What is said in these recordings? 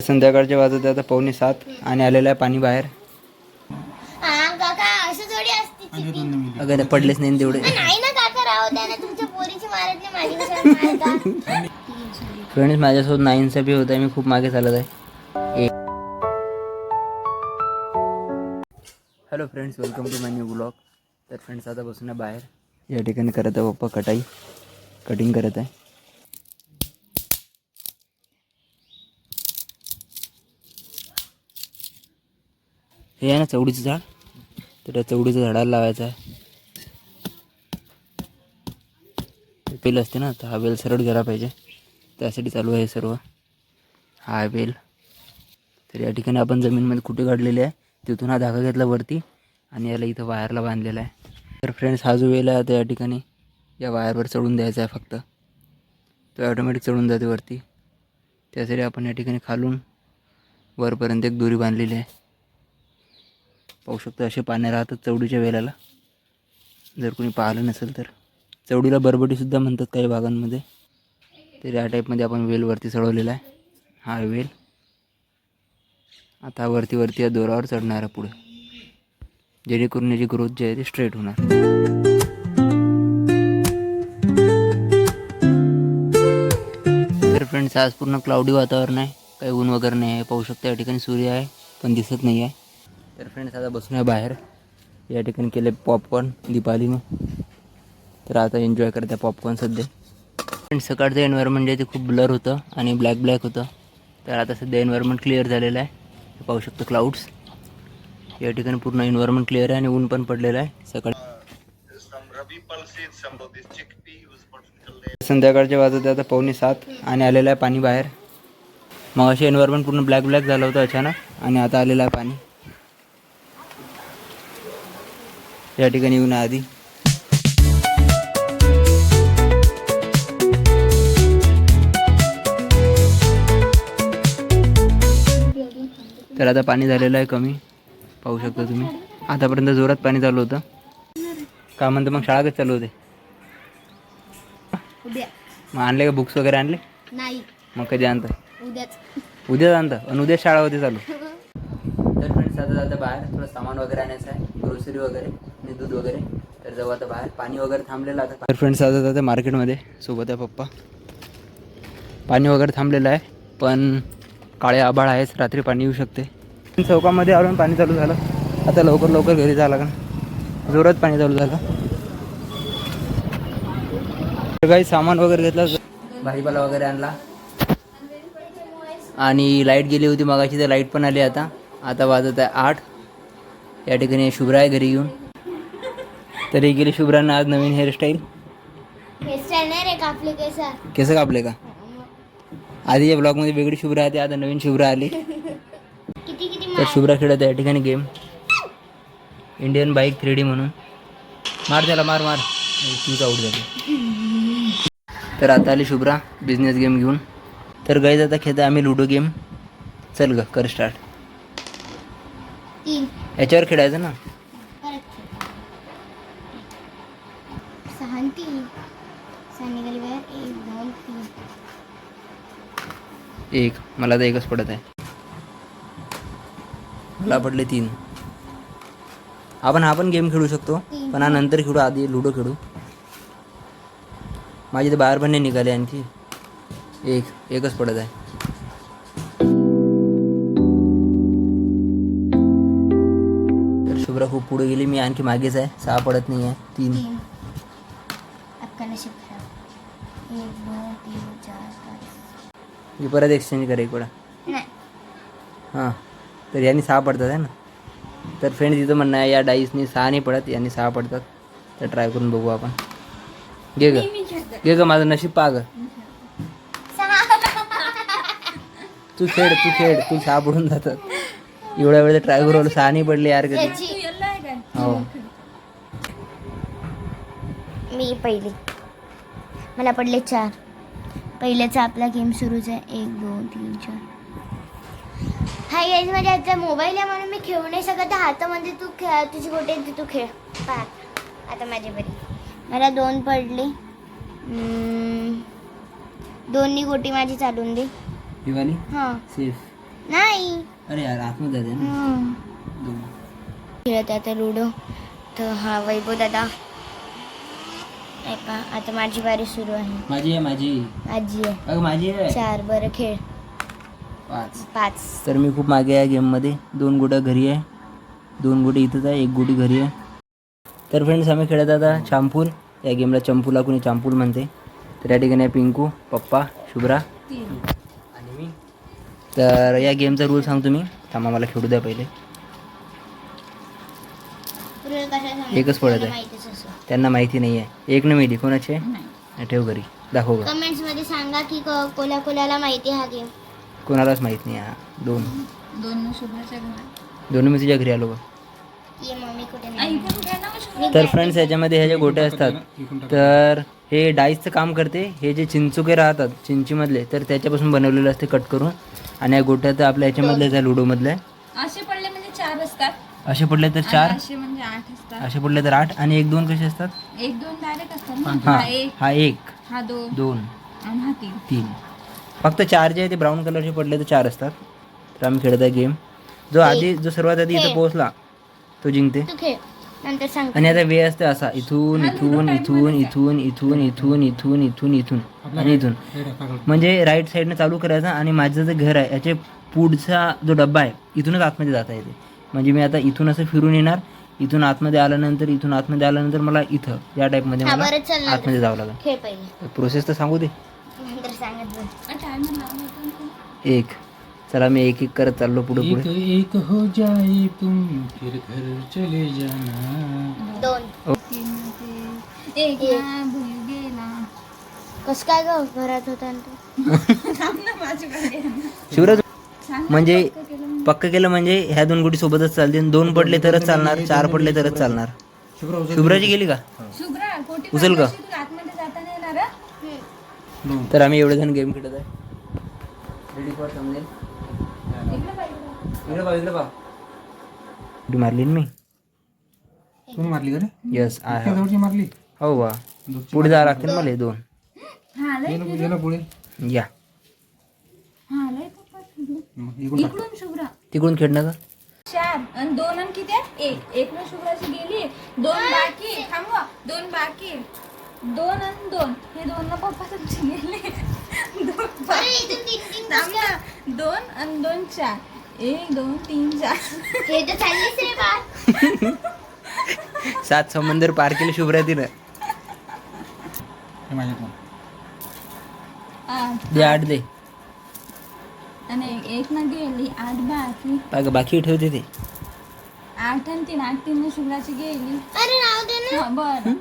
संध्याकाळचे वाजत आता 6:45 आणि आलेलं आहे पाणी बाहेर. अगं पडलेच नाही तेवढे. फ्रेंड्स माझ्यासोबत 9चा बी होता. मी खूप मागे चालत आहे. Hello friends, welcome to my new blog. तर फ्रेंड्स आता बसून आहे बाहेर. या ठिकाणी करत आहे पप्पा कटिंग करत आहे. हे आहे ना चवडीचं झाड, तर त्या चवडीचं झाडाला लावायचं आहे. बेल असते ना, तर हा बेल सरळ गेला पाहिजे, त्यासाठी चालू आहे सर्व. हा बेल तर या ठिकाणी आपण जमीनमध्ये कुठे काढलेले आहे, तिथून हा धागा घेतला वरती आणि याला इथं वायरला बांधलेला आहे. तर फ्रेंड्स हा जो वेल आहे तर या ठिकाणी या वायरवर चढून द्यायचा आहे. फक्त तो ऑटोमॅटिक चढून जाते वरती. त्यासाठी आपण या ठिकाणी खालून वरपर्यंत एक दोरी बांधलेली आहे. पाहू शकतो असे पाने राहतात चवडीच्या वेलाला, जर कोणी पाहिलं नसेल तर. चवडीला बरबटीसुद्धा म्हणतात काही भागांमध्ये. तर या टाईपमध्ये आपण वेलवरती चढवलेला आहे. हा वेल आता वरती या दोरावर चढणार आहे पुढे, जेणेकरून याची ग्रोथ जी आहे ती स्ट्रेट होणार. तर फ्रेंड्स आज पूर्ण क्लाउडी वातावरण आहे, काही ऊन वगैरे नाही आहे. पाहू शकता या ठिकाणी सूर्य आहे पण दिसत नाही आहे. तर फ्रेंड्स आता बसून आहे बाहेर. या ठिकाणी केले पॉपकॉर्न दीपावलीनं, तर आता एन्जॉय करते पॉपकॉर्न सध्या. फ्रेंड्स सकाळचं एन्व्हायरमेंट जे ते खूप ब्लर होतं आणि ब्लॅक होतं. तर आता सध्या एन्व्हायरमेंट क्लिअर झालेलं आहे. पाहू शकतो क्लाउड्स. या ठिकाणी पूर्ण एन्व्हायरमेंट क्लिअर आहे आणि ऊन पण पडलेलं आहे. सकाळी संध्याकाळचे वाजत आता 6:45 आणि आलेलं आहे पाणी बाहेर. मग असे एन्व्हायरमेंट पूर्ण ब्लॅक झालं होतं अचानक, आणि आता आलेलं आहे पाणी. या ठिकाणी येऊन आधी तर आता पाणी झालेलं आहे कमी. पाहू शकता तुम्ही. आतापर्यंत जोरात पाणी चालू होतं. का म्हणतं मग शाळा कधी चालू होते? उद्या. मग आणले का बुक्स वगैरे आणले? नाही. मग कधी आणतं? उद्याच आणतं आणि उद्या शाळा होते चालू. तर फ्रेंड्स आता बाहेर थोडं सामान वगैरे आणायचं आहे, ग्रोसरी वगैरे आणि दूध वगैरे. तर जाऊ आता बाहेर. पाणी वगैरे थांबलेलं आता. तर फ्रेंड्स आता मार्केटमध्ये सोबत आहे पप्पा. पाणी वगैरे थांबलेलं आहे, पण काळे आभाळ आहेच, रात्री पाणी येऊ शकते. चौकामध्ये आलो पाणी चालू झालं. आता लवकर घरी जावं लागेल. जोरात पाणी चालू झालं. काही सामान वगैरे घेतलं, भाजीपाला वगैरे आणला, आणि लाईट गेली होती मगाशी, तर लाईट पण आली. आता वाजत आहे 8. या ठिकाणी शुभ्रा आहे घरी येऊन. तरी गेली शुभ्रानं आज नवीन हेअरस्टाईल. नाही रे, कापले केस कापले का? आधीच्या ब्लॉगमध्ये वेगळी शुभ्रा आहे, आता नवीन शुभ्रा आली. तर शुभ्रा खेळत आहे या ठिकाणी गेम, इंडियन बाईक 3D म्हणून. मार त्याला, मार तुमचा आऊट झाली. तर आता आली शुभ्रा बिझनेस गेम घेऊन. तर गाईज आता खेळता आम्ही लुडो गेम. चल ग, कर स्टार्ट. याच्यावर खेळायचं ना. 6 3 निघाली बाहेर. 1 2 3. 1. मला तर एकच पडत आहे. मला पडले 3. आपण हा पण गेम खेळू शकतो, पण हा नंतर खेळू. आधी लुडो खेळू. माझी तर बाहेर पण नाही निघाले आणखी. एकच पडत आहे. तर शुभ्रा खूप पुढे गेली, मी आणखी मागेच आहे. 6 पडत नाही आहे. 3. 1 2 3 4 5. मी परत एक्सचेंज करे इकडं. हां, तर यांनी 6 पडतात आहे ना. तर फ्रेंड्स तिथं म्हणणं आहे या डाईसनी 6 नाही पडत, यांनी 6 पडतात. तर ट्राय करून बघू आपण. घे ग माझं नशीब पाग. तू खेळ. तू 6 पडून जातात. एवढ्या वेळ ट्राय करू 6 नाही पडले यार कधी. हो, मी पहिली. मला पडले 4. पहिल्याचा आपला गेम सुरूच आहे. 1 2 3 4. हाय गाईज, माझ्या हातात मोबाईल आहे म्हणून मी खेळू नाही शकत. हातामध्ये तू खेळ, तुझी गोटे तू खेळ. पहा आता माझी बरी. मला 2 पडले. 2नी गोटी माझी चालून दे. ही वाली हां सेफ. नाही अरे यार आतमध्ये जाते ना. हं. दोन. खेळत आता लुडो. तर हा वैभव दादा आहे का आता माझी बारी सुरू आहे. माझी आहे माझी. आजी आहे. अगं माझी आहे. 4 बरं खेळ. 5. तर मी खूप मागे आहे गेममध्ये. 2 गुड्या घरी आहे, 2 गुडी इथंच आहे, 1 गुडी घरी आहे. तर फ्रेंड्स आम्ही खेळत आता चांपूल. या गेमला चंपूला कोणी चांपूल म्हणते. तर या ठिकाणी आहे पिंकू, पप्पा, शुभ्रा आणि मी. तर या गेमचा रूल सांगतो मी. थांबा मला खेळू द्या पहिले. एकच पडत आहे, त्यांना माहिती नाही आहे. एक न मेली कोणाची आहे? ठेव घरी, दाखव का. कमेंट्स मध्ये सांगा की कोणाला माहिती हा गेम. कोणालाच माहित नाही. हा 2 मी तुझ्या घरी आलो का. ये मम्मी कुठे नाही. तर फ्रेंड्स याच्यामध्ये ह्या ज्या गोट्या असतात तर हे डाईसचं काम करते. हे जे चिंचुके राहतात चिंचीमधले तर त्याच्यापासून बनवलेलं असते कट करून. आणि या गोट्या तर आपल्या ह्याच्यामधल्याच आहे, लुडोमधल्या. असे पडले म्हणजे 4 असतात. असे पडले तर 4, असे म्हणजे 8 असतात. असे पडले तर 8 आणि 1 2 कसे असतात. 1 2 डायरेक्ट असतात ना. हा हा 1 हा 1 हा 2 2 आणि हा 3. 3. फक्त 4 जे आहे ते ब्राऊन कलरचे पडले तर 4 असतात. तर आम्ही खेळत आहे गेम. जो सर्वात आधी इथं पोहोचला तो जिंकते. तू खेळ नंतर सांग. आणि आता वे असते असा इथून इथून इथून इथून इथून इथून इथून इथून इथून आणि इथून. म्हणजे राईट साईडनं चालू करायचा. आणि माझं जे घर आहे याचे पुढचा जो डब्बा आहे इथूनच आतमध्ये जाता येते. म्हणजे मी आता इथून असं फिरून येणार, इथून आतमध्ये आल्यानंतर इथून आतमध्ये आल्यानंतर मला इथं या टाईपमध्ये मला आतमध्ये जावं लागेल. खेळ पहिले प्रोसेस तर सांगू दे. नंतर सांगत जा. टायमर लावला होता. 1 चला मी 1 1 करत चाललो पुढे पुढे. एक हो जाए तुम फिर घर चले जाना. 2 एक ना भूल गेला. कस काय ग घरात होता ना तू. थांब ना माझ्याकडे. शिवराज सांग ना, म्हणजे पक्क केलं म्हणजे. पक्क केलं म्हणजे ह्या 2 गुटी सोबतच चालतील. 2 पडले तरच चालणार, 4 पडले तरच चालणार. शुभ्राची गेली का. शुभ्रा कोटी उचल का? पाण्याशी तुला आतमध्ये जाता नाही येणार हं? तर आम्ही एवढे जण गेम खेळत आहे. रेडी फॉर समजेल. इकडे पाहिजे. इकडे पहा इकडे पहा. उडी मारली ना मी. तुम्ही मारली का रे? Yes I have. जवळची मारली. हो वा पुढे जावं लागते ना मला. 2 हा लय ये ना पुढे. या हा लय पप्पा. इकडून टाक. इकडून शुभ्रा तिकडून खेळणं का. 4 आणि 2 आणि किती आहे? 1 न शुभ्राची गेली. 2 बाकी. थांबवा 2 बाकी. 2 आणि 2 हे 2 ना पप्पा तुमचे गेले. 2 अरे इथून 3 थांब ना. 2 आणि 2 4. 1 2 3 4. हे तर चाललीस रे बा. 7 समंदर पार केले शुभ्रा तिनं. हे माझ्यात मार. 8 दे 8 दे. आणि 1 ना गेली. 8 बाकी. अगं बाकी ठेवते ते. 8 आणि 3 8 3 शुभ्राची गेली. अरे राहू दे ना. हा बरं.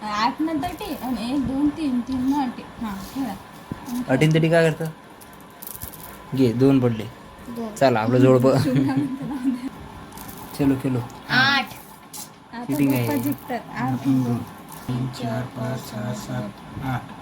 8 न 30 आणि 1 2 3 3 न 8. हा खेळा. 18 तरी काय करतं. घे 2 पडले. चला आपलं जोड. चलो खेलो. 8 आता Cheating आहे. पप्पा जिंकतात. 8 आणि 2. 3 4 5 6 7 8.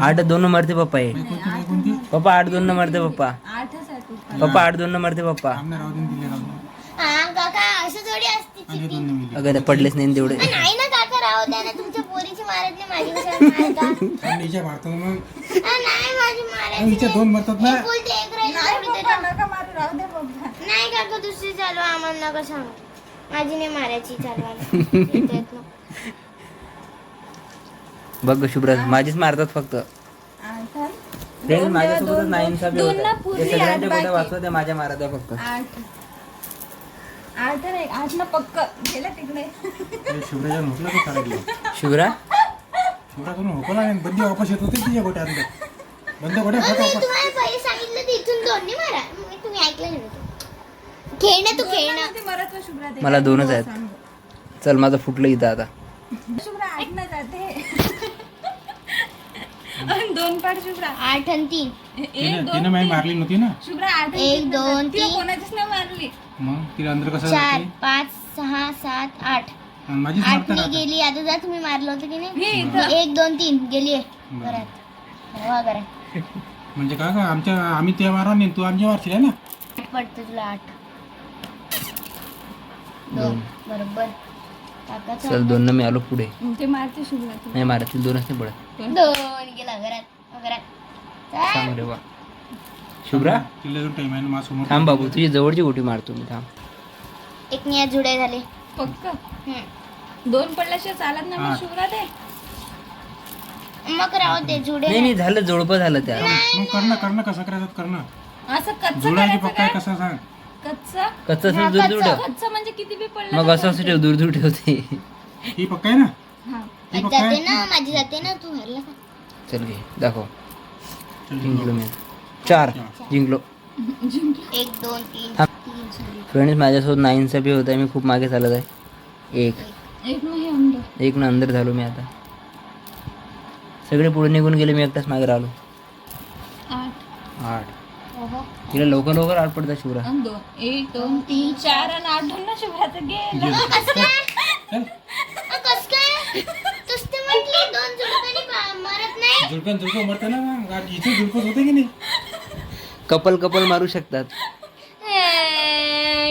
8 2 मारते पप्पा हे. कोणती? पप्पा 8 2 मारते पप्पा. 8च आहे पप्पा. पप्पा 8 2 मारते पप्पा. आमने राहू दे दिले राहू दे. हा काका असं थोडी असते. आणि 2 ने मिली. अगं ते पडलेच नाही तेवढे. नाही ना काका राहू द्या ना. तुमच्या पोरीची मारत नाही माझी कशाला मारता. आणि हिच्या भारतात मग नाही माझी मारायची आणि हिच्या 2 मारतात ना. एक बोलते एक राहील नाही तेवढी पप्पा तर. नका मारू राहू दे पप्पा. नाही काका दुसरी चालू आम्हाला नका सांगू. माझी नाही मारायची चालवायला. येतात ना. बघ शुभ्रा माझीच मारतात फक्त. 8 आणि फ्रेंड दोन माझ्यासोबतच दोन- नाइंसाफी दोन होत ना आहे. पुरी, ते सगळ्यांच्या आठ गोट्या बाकी. वाचवा त्या माझ्या मारत आहे फक्त. 8 8 आणि 8 ना पक्क गेला तिकडे. शुभ्राच्या म्हटलं तर चालेल. शुभ्रा शुभ्रा करून होकला आणि बंदी वापस येत होते तिच्या गोट्या अंदर. बंद गोट्या मग फट मी वापस. तुम्हाला पहिले सांगितलं तर इथून 2 नाही मारा. मग तुम्ही ऐकलं नाही ना. खेळ ना तू खेळ ना. ते मरत वा शुभ्रा ते. मला 2च आहेत. सांग. चल माझं फुटलं इथं आता. शुभ्रा 8 न जाते. आणि 2 पाठ शुभ्रा. 8 आणि 3. 1 2 तिनं माझी मारली नव्हती ना. शुभ्रा 8 आणि 1 तीन 2 जाते. तिला 3 कोणाचीच नाही मारली. मग तिला अंदर कसं 4 जाते? 5 6 7 8. आणि माझीच 8 मारतात मी आता. गेली. आता जा तुम्ही मारलं होतं की नाही. मी इथं 1 2 3 गेली घरात. वा घरात. म्हणजे का का आम्ही त्या मारा नाही तू आमच्या मारशील आहे ना. 8 पडतं तुला 8. 2 बरोबर. काकाचा चल 2 मी आलो पुढे. ते मारते शुभ्रा. नाही मारतील 2च नाही पडत. 2 गेला घरात. घरात सांग रे वा. शुभ्रा तिला जो टाइम आहे ना माझ्यासमोर थांब बाबू, तुझी जवळची गोटी मारतो मी, थांब. एक निया जुडे झाले. पक्क हम्म. 2 पडल्याशिवाय चालत नाही हा. मग शुभ्रा ते. मग राहू दे जुडे. नाही झालं, जोडपं झालं त्या. मग करणं कसं करायचं करणं असं कच्चं जुळायची करायचं पक्का आहे काय? कसं सांग. कच्चं कच्चं असं दूर दूर ठेव. कच्चं म्हणजे किती बी पडलं मग तर असं असं ठेव, दूर दूर ठेवते. ही पक्का आहे ना हा. ही पक्का जाते आहे ना, माझी जाते ना, तू हरला का? चल घे दाखव. चल, जिंकलो मी आता. 4 जिंकलो. 1 2 3 हा. 3 झाले. फ्रेंड्स माझ्यासोबत 9चा बी होता, मी खूप मागे चालत आहे. 1 एक नाही अंदर. 1 नंतर झालो मी आता. सगळे पुढे निघून गेले, मी एकटाच मागे राहिलो. 8 8. ओहो. तिला लवकर लवकर आठ पडतात शुभ्रा. आणि 2 1 2 3 4 आणि 8 धरून ना शुभ्राचं गेलं. चल कस काय? तूच तर म्हटली 2 जुडकांनी मारत नाही. झुडकन मरतं ना मग इथे झुडपत होते की नाही. कपल कपल मारू शकतात.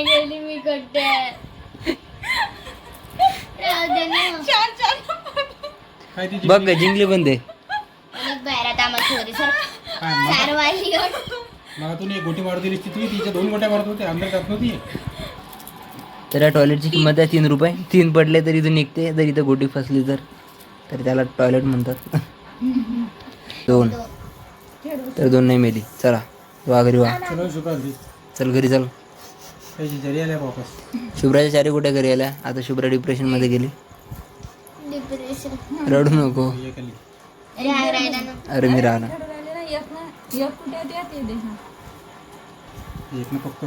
गेली मी करते. राहू दे ना. 4 काय ती बघ जिंकली पण ते. आणि बाहेर आम्हाला ठेवते सर. काय मग 4 वाजली. मला तुम्ही एक गोटी मारू दिली तिथे तिच्या 2 गोट्या मारत होते अंदर जात नव्हती. तर या टॉयलेटची किंमत आहे 3 रुपये. 3 पडले तरी इथून निघते, जर इथं गोटी फसली तर त्याला टॉयलेट म्हणतात. 2 तर 2 नाही मेली. चला वा घरी वा. चलो शुक्र घरी चल घरी चल. त्याची जरी आल्या वापस. शुभ्राच्या 4 गोट्या घरी आल्या. आता शुभ्रा डिप्रेशनमध्ये गेली. डिप्रेशन. रडू नको. ये खाली राहिला ना. अरे मी राहणार. एक कुठे द्या ते दे. एक ना फक्त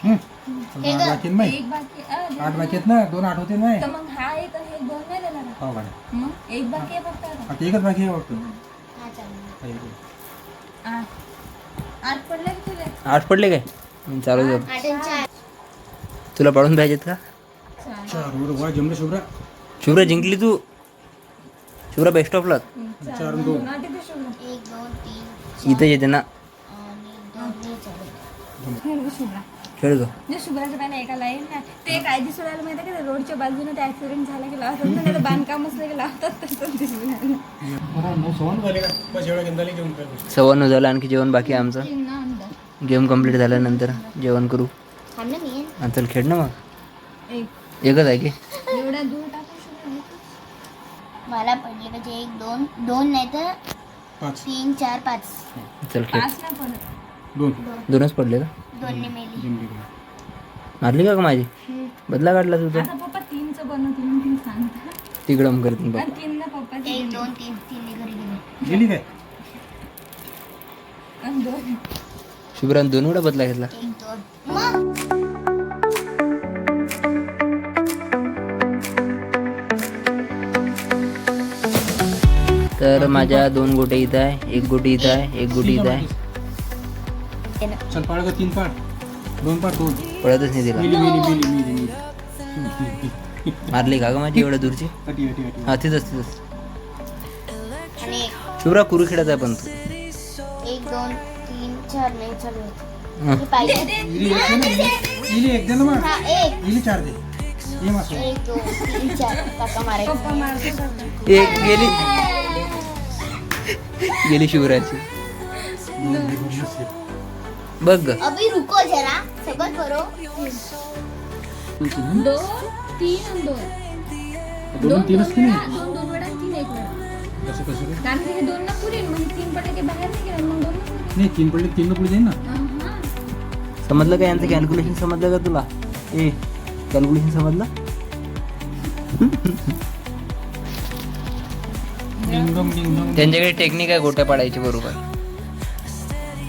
हे ग. 8 बाकी नाही एक बाकी 8 बाकी आहेत ना 2 8 होते नाही तर मग हा एक हे 2 नाही देणार का? हो गाड्या मग एक बाकी आहे फक्त आता. आता एकच बाकी आहे वाटतं. हा चालेल. 8 पडले की तुझे? 8 पडले काय? चालू कर. 8 आणि 4. तुला पाडून पाहिजेत का? 4 वा जमलं शुभ्रा. शुभ्रा जिंकली तू. शुभ्रा बेस्ट ऑफ लक. 4 आणि 2 नाटी ते शुभ्रा. 1 2 3 इथं येते ना. आणि 2 हे चालेल. खेळ गं शुभ्रा. खेळ ग. जे शुभ्राच्या पाहिजे एका लाईन ना ते काय दिसून राहिलं माहिती आहे का? रोडच्या बाजूने ते ऍक्सिडेंट झाला की लावतात ना, नाही तर बांधकाम असलं की लावतात तसं दिसून राहिलं. बरं 9 सवण झाले का बस एवढ्या गेंदाले घेऊन काय 9:15 झालं, आणखी जेवण बाकी आहे आमचं. तीन ना अंदर. गेम कंप्लीट झाल्यानंतर जेवण करू. थांब ना मी. आणि चल खेळ ना मग. एक एकच आहे की. एवढ्या दूर टाकून शुभ्रा. मला पडले पाहिजे 1 2 2 नाही तर 5 3 4 5. चल खेळ. 5 नाही पडत. 2 2च पडले का? 2 ने मेली. जिंकली. मारली का माझी? बदला काढला तुझा. आता पप्पा 3चं बनवते म्हणून 3 सांगता. तिकडं करतील बघ. आणि 3 ना पप्पा 1 2 3 3 ने घरी गेले. गेली काय आणि 2 शुभ्रान 2 वेळा बदला घेतला. 1 2 मग तर माझ्या 2 गोटे इथं आहे, 1 गोटी इथं आहे, 1 गोटी इथं आहे. चल पाड ग 3 पाड 2 पाड 2 पळतच नाही तिला. मिली मिली मिली मिली मिली मारली का ग माझी एवढ्या दूरची? हटी हटी हटी हा तिथंच तिथंच. आणि शुभ्रा कुरू खेळत आहे पण तू. 1 2 3 4 नाही चालू होत. हं. हे पाहिजे. इली एक दे ना इली एक दे ना मग हा 1 इली 4 दे ये मासो 1 2 3 4 काका मारायचं. पप्पा मारते करतात. एक गेली. गेली शुभ्राची. बघ ग. अभी रुको जरा सबर करो. 2 3 आणि 2. 2 3च की नाही 2 वेळा 3 1 वेळा. कसं कसं रे? कारण की हे 2 ना पुरे मग 3 पडले की बाहेर नाही गेलं मग 2 ना पुरे. नाही 3 पडले 3 पुढे जाईल ना हा. समजलं का यांचं कॅल्क्युलेशन समजलं का तुला? ए कॅल्क्युलेशन समजलं? डिंग डोंग डिंग डोंग त्यांच्याकडे टेक्निक आहे गोट्या पाडायची बरोबर.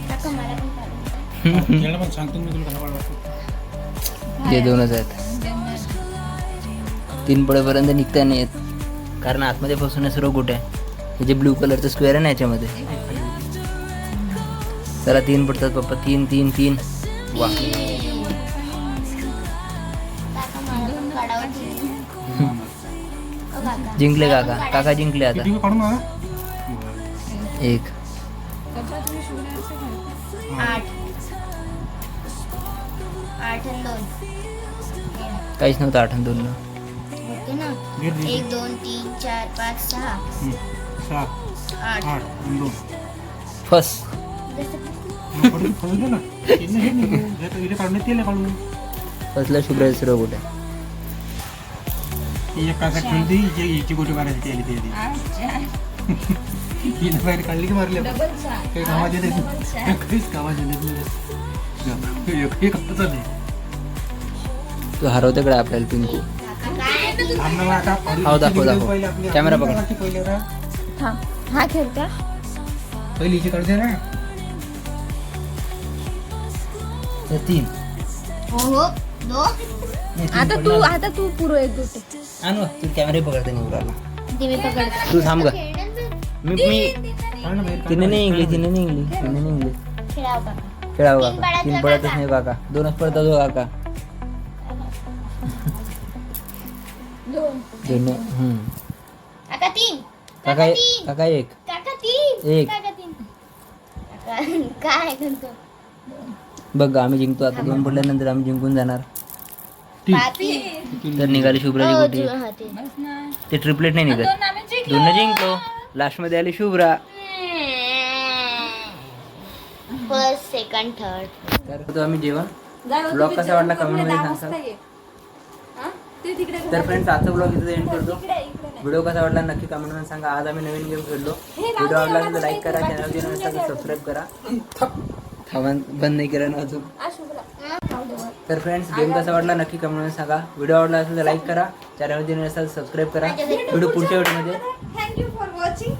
काका मला पण पाहिजे. खेळणं पण सांगतो मी तुला कसं वाटतं ते 2च आहेत. 3 पडेपर्यंत निघता नाही येत, कारण आतमध्ये फसवण्या सर्व गोट्या आहे. हे जे ब्लू कलरचं स्क्वेअर आहे ना याच्यामध्ये. चला 3 पडतात पप्पा. 3 3 3 वा. काका मला पण काढावं लागेल. ओ काका. जिंकले काका. काका जिंकले आता. किती काढून आला 1 पप्पा तुम्ही शुभ्राचं खेळता. 8 8 आणि 2 काहीच नव्हतं 8 आणि 2 ला. होते ना. दीड 1 2 3 4 5 6 6 8 आणि 2 फर्स्ट फसू दे ना इथे काढून तेल काढून फर्स्टला शुभ्राचं सर्व कुठे ही एक काका ठेवली हिची गोटी मारायची आली ती हिनं बाहेर काढली की मारले डबल चार काही कामात येते डबल चार काहीच कामात येते एकही कामाचा नाही तू हरवते कडे आपल्याला पिंकू आम्हाला आता हो, दाखव, दाखव. पहिले आपली कॅमेरा पकड. पहिले ना थांब हा खेळता पहिली हिची काढते ना 3 हो 2 आता तू पुरो एक गोटे आणू तू कॅमेरा पकडते निवडाला ती मी पकडते तू थांब का मी काढ ना बाहेर, तिने नाही इंग्लिश तिने नाही इंग्लिश खेळाव का खेळावं तीन काका पडायचं 3 पडतच काका. नाही काका 2च पडतात हो काका दोन 2 काका 3 काका काका 1 काका 3 एक. काका 3 काय करतो बघ आम्ही जिंकतो आता 2 पडल्यानंतर आम्ही जिंकून जाणार पाती तर निघाली शुभ्राची गोटी बस ना ते ट्रिपलेट नाही निघत दोन आम्ही जिंकलो 2 जिंकलो लास्ट मध्ये आली शुभ्रा फर्स्ट सेकंड थर्ड तर तो आम्ही जेवण जाऊ दे, ब्लॉग तुम्ही कसा वाटला जेवण comment करून मध्ये 10 सांगा. वाजता ये. हा? ते तिकडे तर फ्रेंड्स आजचा ब्लॉग इथे एंड करतो इकडे नाही. व्हिडिओ कसा वाटला नक्की कमेंट मध्ये सांगा आज आम्ही नवीन गेम खेळलो व्हिडिओ आवडला असेल तर लाईक करा चॅनल सबस्क्राईब करा थांबा बंद नाही करा ना अजून आ, शुभ्रा. जाऊ दे वर. तर फ्रेंड्स गेम कसा वाटला नक्की कमेंट मध्ये सांगा व्हिडिओ आवडला असेल तर लाईक करा चॅनल नसेल सबस्क्राईब करा व्हिडिओ पुढच्या व्हिडिओमध्ये Thank you for watching.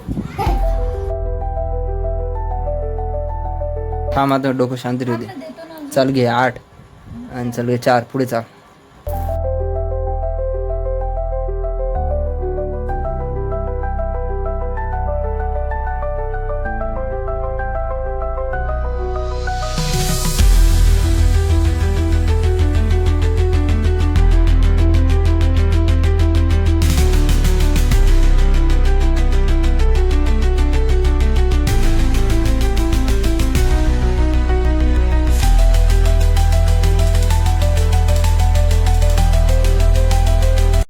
थांब आता डोकं शांत राहू दे देतो ना चाल घे 8 आणि चाल घे 4 पुढे चाल